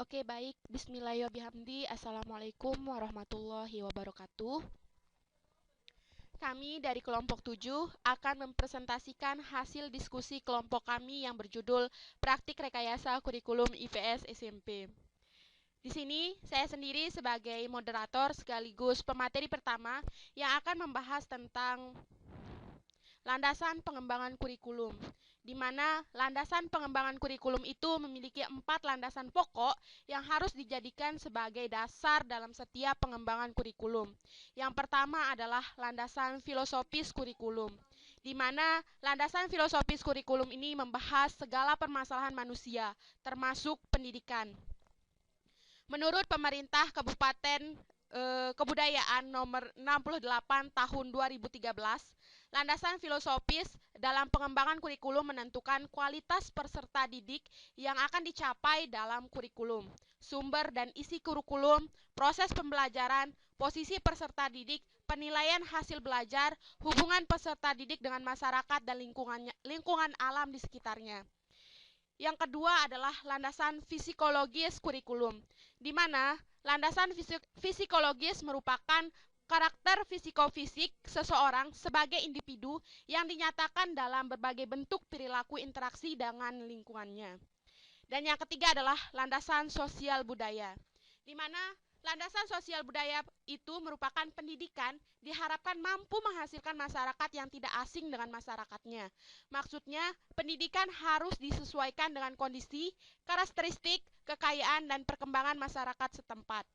Oke, baik. Bismillahirrahmanirrahim. Assalamualaikum warahmatullahi wabarakatuh. Kami dari kelompok 7 akan mempresentasikan hasil diskusi kelompok kami yang berjudul Praktik Rekayasa Kurikulum IPS SMP. Di sini saya sendiri sebagai moderator sekaligus pemateri pertama yang akan membahas tentang landasan pengembangan kurikulum, di mana landasan pengembangan kurikulum itu memiliki 4 landasan pokok yang harus dijadikan sebagai dasar dalam setiap pengembangan kurikulum. Yang pertama adalah landasan filosofis kurikulum, di mana landasan filosofis kurikulum ini membahas segala permasalahan manusia, termasuk pendidikan. Menurut pemerintah Kabupaten Kebudayaan nomor 68 tahun 2013, landasan filosofis dalam pengembangan kurikulum menentukan kualitas peserta didik yang akan dicapai dalam kurikulum, sumber dan isi kurikulum, proses pembelajaran, posisi peserta didik, penilaian hasil belajar, hubungan peserta didik dengan masyarakat dan lingkungan alam di sekitarnya. Yang kedua adalah landasan psikologis kurikulum, di mana landasan psikologis merupakan karakter psikofisik seseorang sebagai individu yang dinyatakan dalam berbagai bentuk perilaku interaksi dengan lingkungannya. Dan yang ketiga adalah landasan sosial budaya, di mana landasan sosial budaya itu merupakan pendidikan diharapkan mampu menghasilkan masyarakat yang tidak asing dengan masyarakatnya. Maksudnya, pendidikan harus disesuaikan dengan kondisi, karakteristik, kekayaan, dan perkembangan masyarakat setempat.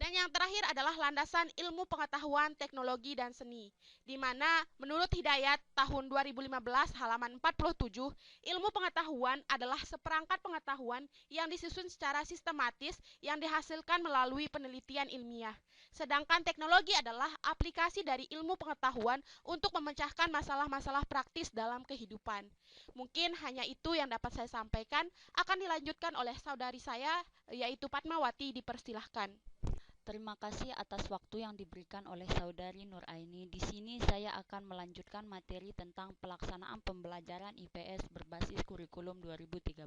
Dan yang terakhir adalah landasan ilmu pengetahuan, teknologi, dan seni, di mana menurut Hidayat tahun 2015 halaman 47, ilmu pengetahuan adalah seperangkat pengetahuan yang disusun secara sistematis yang dihasilkan melalui penelitian ilmiah. Sedangkan teknologi adalah aplikasi dari ilmu pengetahuan untuk memecahkan masalah-masalah praktis dalam kehidupan. Mungkin hanya itu yang dapat saya sampaikan, akan dilanjutkan oleh saudari saya, yaitu Fatmawati, dipersilahkan. Terima kasih atas waktu yang diberikan oleh Saudari Nuraini. Di sini saya akan melanjutkan materi tentang pelaksanaan pembelajaran IPS berbasis kurikulum 2013.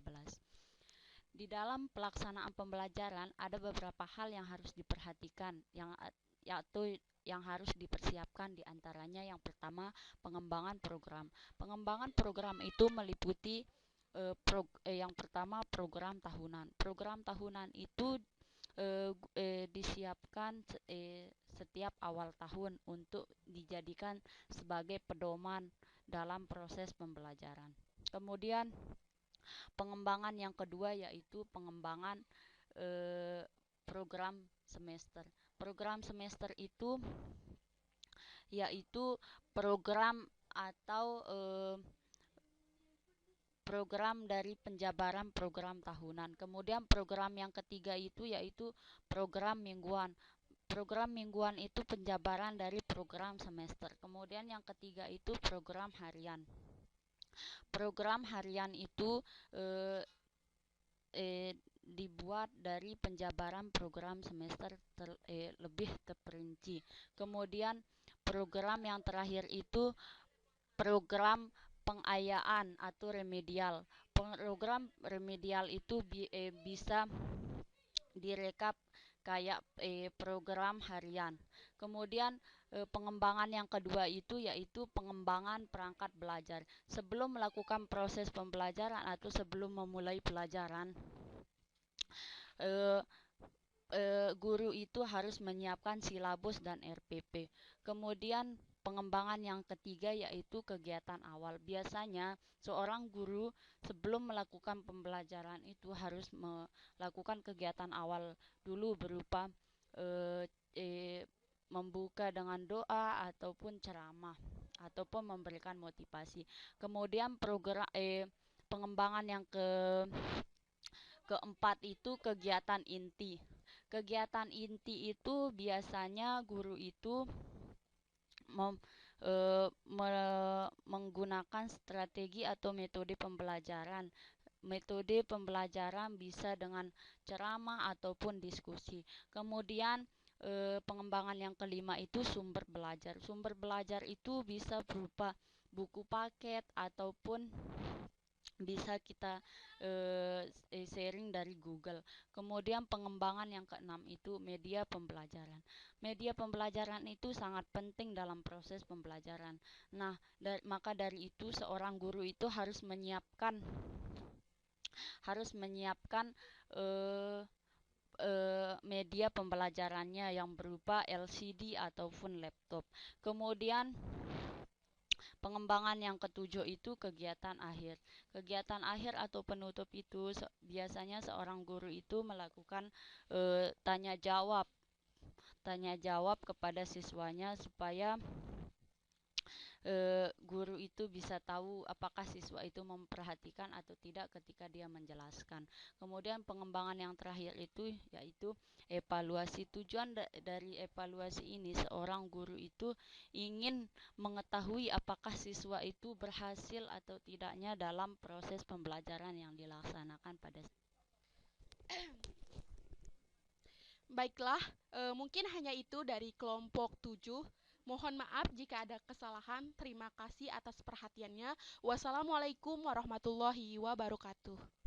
Di dalam pelaksanaan pembelajaran ada beberapa hal yang harus diperhatikan, yaitu yang harus dipersiapkan, diantaranya yang pertama pengembangan program. Pengembangan program itu meliputi yang pertama program tahunan. Program tahunan itu disiapkan setiap awal tahun untuk dijadikan sebagai pedoman dalam proses pembelajaran. Kemudian pengembangan yang kedua yaitu pengembangan program semester. Program semester itu yaitu program atau program dari penjabaran program tahunan. Kemudian program yang ketiga itu yaitu program mingguan. Program mingguan itu penjabaran dari program semester. Kemudian yang ketiga itu program harian. Program harian itu dibuat dari penjabaran program semester lebih terperinci. Kemudian program yang terakhir itu program pengayaan atau remedial. Program remedial itu bisa direkap kayak program harian. Kemudian pengembangan yang kedua itu yaitu pengembangan perangkat belajar. Sebelum melakukan proses pembelajaran atau sebelum memulai pelajaran, guru itu harus menyiapkan silabus dan RPP. Kemudian pengembangan yang ketiga yaitu kegiatan awal. Biasanya seorang guru sebelum melakukan pembelajaran itu harus melakukan kegiatan awal dulu berupa membuka dengan doa ataupun ceramah ataupun memberikan motivasi. Kemudian pengembangan yang keempat itu kegiatan inti. Kegiatan inti itu biasanya guru itu menggunakan strategi atau metode pembelajaran. Metode pembelajaran bisa dengan ceramah ataupun diskusi. Kemudian pengembangan yang kelima itu sumber belajar. Sumber belajar itu bisa berupa buku paket ataupun bisa kita sharing dari Google. Kemudian pengembangan yang keenam itu media pembelajaran. Media pembelajaran itu sangat penting dalam proses pembelajaran. Nah, maka dari itu seorang guru itu harus menyiapkan eh, media pembelajarannya yang berupa LCD ataupun laptop. Kemudian pengembangan yang ketujuh itu kegiatan akhir. Kegiatan akhir atau penutup itu biasanya seorang guru itu melakukan tanya jawab kepada siswanya supaya guru itu bisa tahu apakah siswa itu memperhatikan atau tidak ketika dia menjelaskan. Kemudian pengembangan yang terakhir itu yaitu evaluasi. Tujuan dari evaluasi ini seorang guru itu ingin mengetahui apakah siswa itu berhasil atau tidaknya dalam proses pembelajaran yang dilaksanakan pada. Baiklah, mungkin hanya itu dari kelompok 7. Mohon maaf jika ada kesalahan. Terima kasih atas perhatiannya. Wassalamualaikum warahmatullahi wabarakatuh.